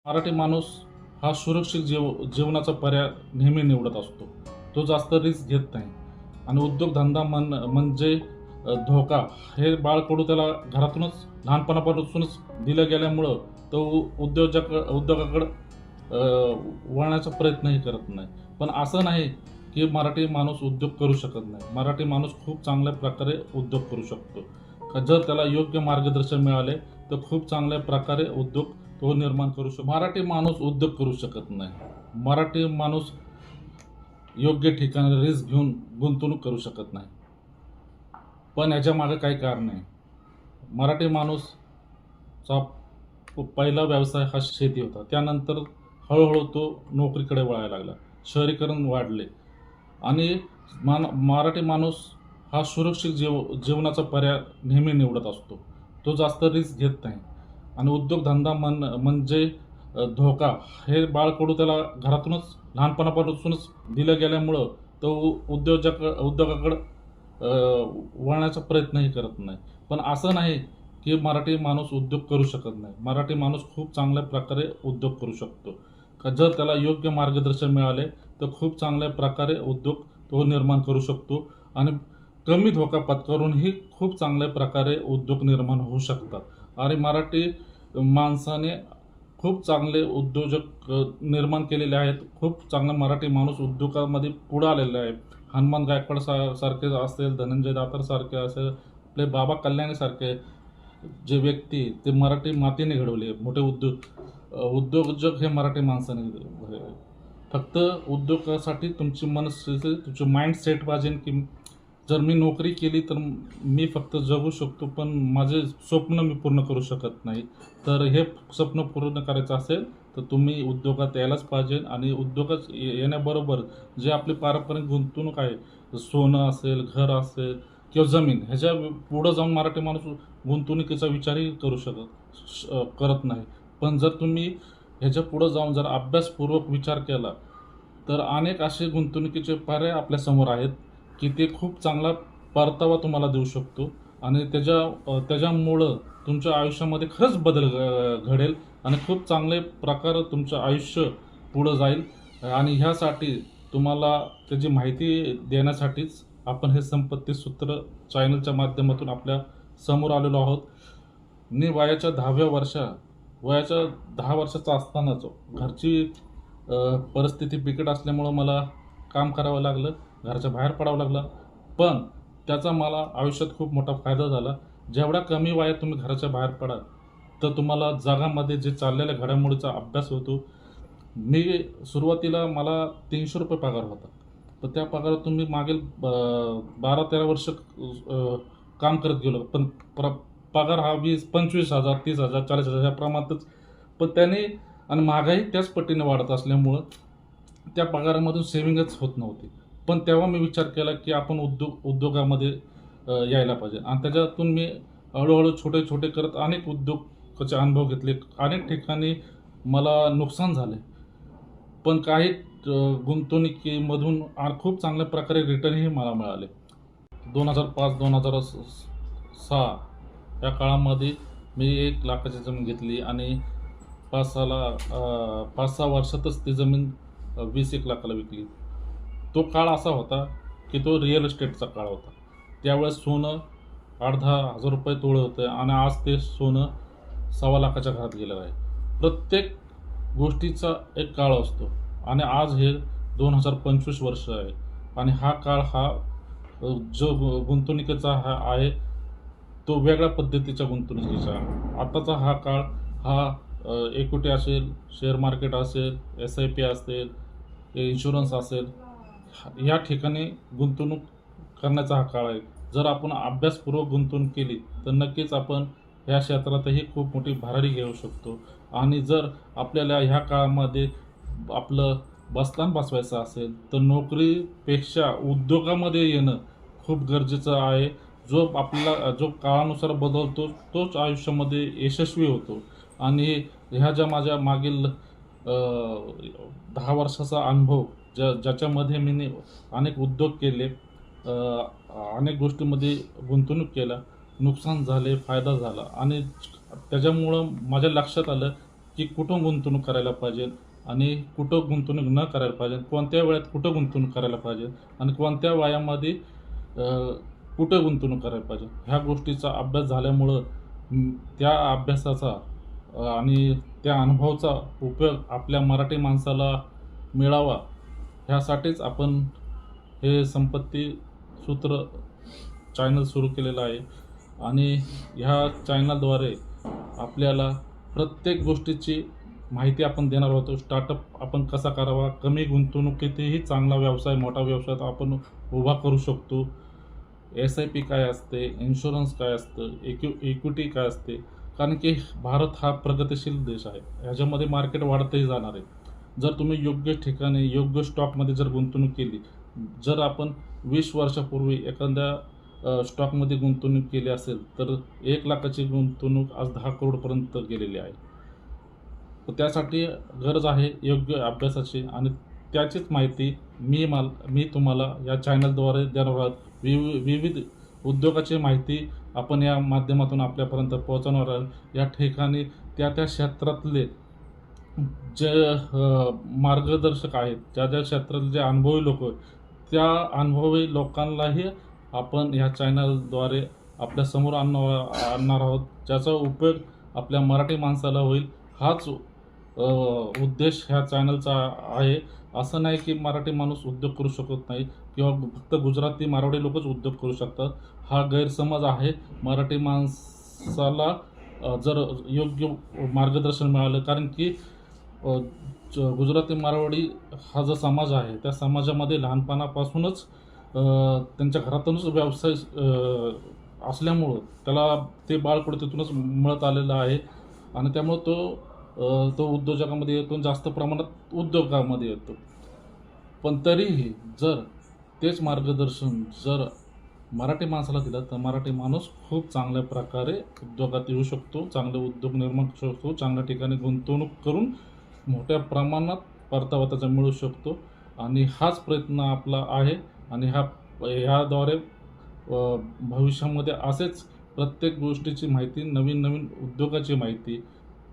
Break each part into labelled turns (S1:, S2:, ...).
S1: मराठी माणूस हा सुरक्षित जीवनाचा पर्याय नेहमी निवडत असतो. तो जास्त रिस्क घेत नाही आणि उद्योगधंदा म्हणजे धोका हे बाळकडू त्याला घरातूनच लहानपणापासूनच दिलं गेल्यामुळं तो उद्योगाकडं वळण्याचा प्रयत्नही करत नाही. पण असं नाही की मराठी माणूस उद्योग करू शकत नाही. मराठी माणूस खूप चांगल्या प्रकारे उद्योग करू शकतो. जर त्याला योग्य मार्गदर्शन मिळाले तर खूप चांगल्या प्रकारे उद्योग तो निर्माण करू शकतो. मराठी माणूस उद्योग करू शकत नाही. मराठी माणूस योग्य ठिकाणी रिस्क घेऊन गुंतवणूक करू शकत नाही. पण याच्या मागे काही कारण आहे. मराठी माणूसचा पहिला व्यवसाय हा शेती होता. त्यानंतर हळूहळू तो नोकरीकडे वळायला लागला. शहरीकरण वाढले आणि मराठी माणूस हा सुरक्षित जीवनाचा पर्याय नेहमी निवडत असतो. तो जास्त रिस्क घेत नाही आणि उद्योगधंदा म्हणजे धोका हे बाळकडू त्याला घरातूनच लहानपणापासूनच दिलं गेल्यामुळं तो उद्योगाकडं वळण्याचा प्रयत्नही करत नाही. पण असं नाही की मराठी माणूस उद्योग करू शकत नाही. मराठी माणूस खूप चांगल्या प्रकारे उद्योग करू शकतो. जर त्याला योग्य मार्गदर्शन मिळाले तर खूप चांगल्या प्रकारे उद्योग तो निर्माण करू शकतो आणि कमी धोका पत्करूनही खूप चांगल्या प्रकारे उद्योग निर्माण होऊ शकतात आणि मराठी माणसाने खूप चांगले उद्योजक निर्माण केलेले आहेत. खूप चांगला मराठी माणूस उद्योगामध्ये पुढे आलेला आहे. हनुमान गायकवाड सारखे असेल, धनंजय दातार सारखे असेल, आपले बाबा कल्याणी सारखे जे व्यक्ती ते मराठी मातीने घडवले मोठे उद्योजक हे मराठी माणसाने फक्त उद्योगासाठी तुमची मनस्थिती तुमची माइंड सेट पाहिजे की जर मी नोकरी केली तर मी फक्त जगू शकतो पण माझे स्वप्न मी पूर्ण करू शकत नाही. तर हे स्वप्न पूर्ण करायचं असेल तर तुम्ही उद्योगात यायलाच पाहिजे आणि उद्योगात येण्याबरोबर जे आपली पारंपरिक गुंतवणूक आहे सोनं असेल, घर असेल किंवा जमीन ह्याच्या पुढं जाऊन मराठी माणूस गुंतवणुकीचा विचारही करत नाही. पण जर तुम्ही ह्याच्या पुढं जाऊन जर अभ्यासपूर्वक विचार केला तर अनेक असे गुंतवणुकीचे पर्याय आपल्यासमोर आहेत की ते खूप चांगला परतावा तुम्हाला देऊ शकतो आणि त्याच्यामुळं तुमच्या आयुष्यामध्ये खरंच बदल घडेल आणि खूप चांगले प्रकारे तुमचं आयुष्य पुढं जाईल आणि ह्यासाठी तुम्हाला त्याची माहिती देण्यासाठीच आपण हे संपत्ती सूत्र चॅनलच्या माध्यमातून आपल्या समोर आलेलो आहोत. मी वयाच्या 10 वर्षाचा असतानाच घरची परिस्थिती बिकट असल्यामुळं मला काम करावं लागलं, घराच्या बाहेर पडावं लागलं. पण त्याचा मला आयुष्यात खूप मोठा फायदा झाला. जेवढ्या कमी वयात तुम्ही घराच्या बाहेर पडाल, तर तुम्हाला जगामध्ये जे चाललेल्या घडामोडीचा अभ्यास होतो. मी सुरुवातीला मला ₹300 पगार होता. तर त्या पगारातून मी मागील 12-13 वर्ष काम करत गेलो. पण पगार हा 25,000, 30,000, 40,000 या प्रमाणातच. पण त्याने आणि महागाई त्याच पटीने वाढत असल्यामुळं त्या पगारामधून सेव्हिंगच होत नव्हती. पण तेव्हा मी विचार केला की आपण उद्योगामध्ये यायला पाहिजे आणि त्याच्यातून मी हळूहळू छोटे-छोटे करत अनेक उद्योगाचे अनुभव घेतले. अनेक ठिकाणी मला नुकसान झाले. पण काही गुंतवणुकीमधून खूप चांगल्या प्रकारे रिटर्नही मला मिळाले. 2005-2006 या काळामध्ये मी 1,00,000ची जमीन घेतली आणि 5-6 वर्षातच ती जमीन 20-1 लाखाला विकली. तो काळ असा होता की तो रिअल इस्टेटचा काळ होता. त्यावेळेस सोनं 8,000-10,000 तोळे होतं आणि आज ते सोनं 1.25 लाखाच्या घरात गेलेलं आहे. प्रत्येक गोष्टीचा एक काळ असतो आणि आज हे 2025 वर्ष आहे आणि हा काळ जो गुंतवणुकीचा आहे तो वेगळ्या पद्धतीच्या गुंतवणुकीचा आहे. आताचा हा काळ इक्विटी असेल, शेअर मार्केट असेल, SIP असेल, इन्शुरन्स असेल, या ठिकाणी गुंतवणूक करण्याचा हा काळ आहे. जर आपण अभ्यासपूर्वक गुंतवणूक केली तर नक्कीच आपण ह्या क्षेत्रातही खूप मोठी भरारी घेऊ शकतो आणि जर आपल्याला ह्या काळामध्ये आपलं बस्तान बसवायचं असेल तर नोकरीपेक्षा उद्योगामध्ये येणं खूप गरजेचं आहे. जो काळानुसार बदलतो तोच आयुष्यामध्ये यशस्वी होतो आणि ह्या ज्या माझ्या मागील 10 वर्षाचा अनुभव ज्याच्यामध्ये मी अनेक उद्योग केले, अनेक गोष्टींमध्ये गुंतवणूक केला, नुकसान झाले, फायदा झाला आणि त्याच्यामुळं माझ्या लक्षात आलं की कुठं गुंतवणूक करायला पाहिजे आणि कुठं गुंतवणूक न करायला पाहिजे, कोणत्या वेळात कुठं गुंतवणूक करायला पाहिजे आणि कोणत्या वयामध्ये कुठं गुंतवणूक करायला पाहिजे. ह्या गोष्टीचा अभ्यास झाल्यामुळं त्या अभ्यासाचा आणि त्या अनुभवाचा उपयोग आपल्या मराठी माणसाला मिळावा ह्यासाठीच आपण हे संपत्ती सूत्र चॅनल सुरू केलेलं आहे. आणि ह्या चॅनलद्वारे आपल्याला प्रत्येक गोष्टीची माहिती आपण देणार होतो. स्टार्टअप आपण कसा करावा, कमी गुंतवणुकीतही चांगला व्यवसाय, मोठा व्यवसाय आपण उभा करू शकतो. SIP काय असते, इन्शुरन्स काय असतं, इक्विटी काय असते. कारण की भारत हा प्रगतिशील देश आहे. ह्याच्यामध्ये मार्केट वाढतही जाणार आहे. जर तुम्ही योग्य ठिकाणी योग्य स्टॉकमध्ये जर गुंतवणूक केली, जर आपण 20 वर्षापूर्वी एखाद्या स्टॉकमध्ये गुंतवणूक केली असेल तर 1 लाखाची गुंतवणूक आज 10 करोडपर्यंत गेलेली आहे. तर त्यासाठी गरज आहे योग्य अभ्यासाची आणि त्याचीच माहिती मी तुम्हाला या चॅनलद्वारे देणार आहोत. विविध उद्योगाची माहिती आपण या माध्यमातून आपल्यापर्यंत पोहोचवणार आहोत. या ठिकाणी त्या क्षेत्रातले जे मार्गदर्शक आहेत, ज्या क्षेत्रातले जे अनुभवी लोक आहेत, त्या अनुभवी लोकांनाही आपण ह्या चॅनलद्वारे आपल्यासमोर आणणार आहोत, ज्याचा उपयोग आपल्या मराठी माणसाला होईल. हाच उद्देश ह्या चॅनलचा आहे. असं नाही की मराठी माणूस उद्योग करू शकत नाही किंवा फक्त गुजराती मारवाडी लोकच उद्योग करू शकतात. हा गैरसमज आहे. मराठी माणसाला जर योग्य मार्गदर्शन मिळालं, कारण की गुजराती मारवाडी हा जो समाज आहे त्या समाजामध्ये लहानपणापासूनच त्यांच्या घरातूनच व्यवसाय असल्यामुळं त्याला ते बाळकडू तिथूनच मिळत आलेलं आहे आणि त्यामुळं तो उद्योजकामध्ये येतो, जास्त प्रमाणात उद्योगामध्ये येतो. पण तरीही जर तेच मार्गदर्शन जर मराठी माणसाला दिलं तर मराठी माणूस खूप चांगल्या प्रकारे उद्योगात येऊ शकतो, चांगले उद्योग निर्माण करू शकतो, चांगल्या ठिकाणी गुंतवणूक करून मोठ्या प्रमाणात परतावा त्याचा मिळू शकतो. आणि हाच प्रयत्न आपला आहे आणि ह्याद्वारे भविष्यामध्ये असेच प्रत्येक गोष्टीची माहिती, नवीन उद्योगाची माहिती,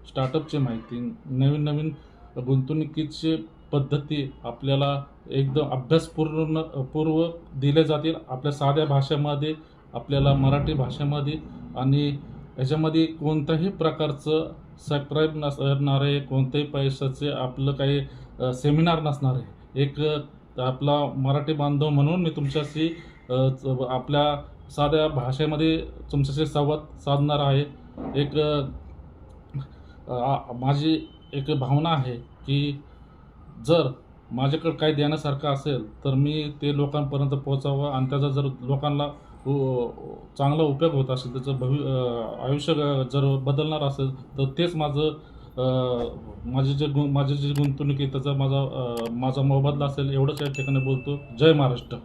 S1: स्टार्टअपची माहिती, नवीन गुंतवणुकीची पद्धती आपल्याला एकदम अभ्यासपूर्व दिले जातील आपल्या साध्या भाषेमध्ये, आपल्याला मराठी भाषेमध्ये. आणि ह्याच्यामध्ये कोणत्याही प्रकारचं सबस्क्राईब नसणार आहे, कोणत्याही पैशाचे आपलं काही सेमिनार नसणार आहे. एक आपला मराठी बांधव म्हणून मी तुमच्याशी आपल्या साध्या भाषेमध्ये तुमच्याशी संवाद साधणार आहे. माझी एक भावना आहे की जर माझ्याकडे काही देण्यासारखं असेल तर मी ते लोकांपर्यंत पोहोचावं आणि त्याचा जर लोकांना चांगला उपयोग होत असेल, त्याचं आयुष्य जर बदलणार असेल तर तेच माझी जी गुंतवणूक आहे त्याचा माझा मोबदला असेल. एवढंच या ठिकाणी बोलतो. जय महाराष्ट्र.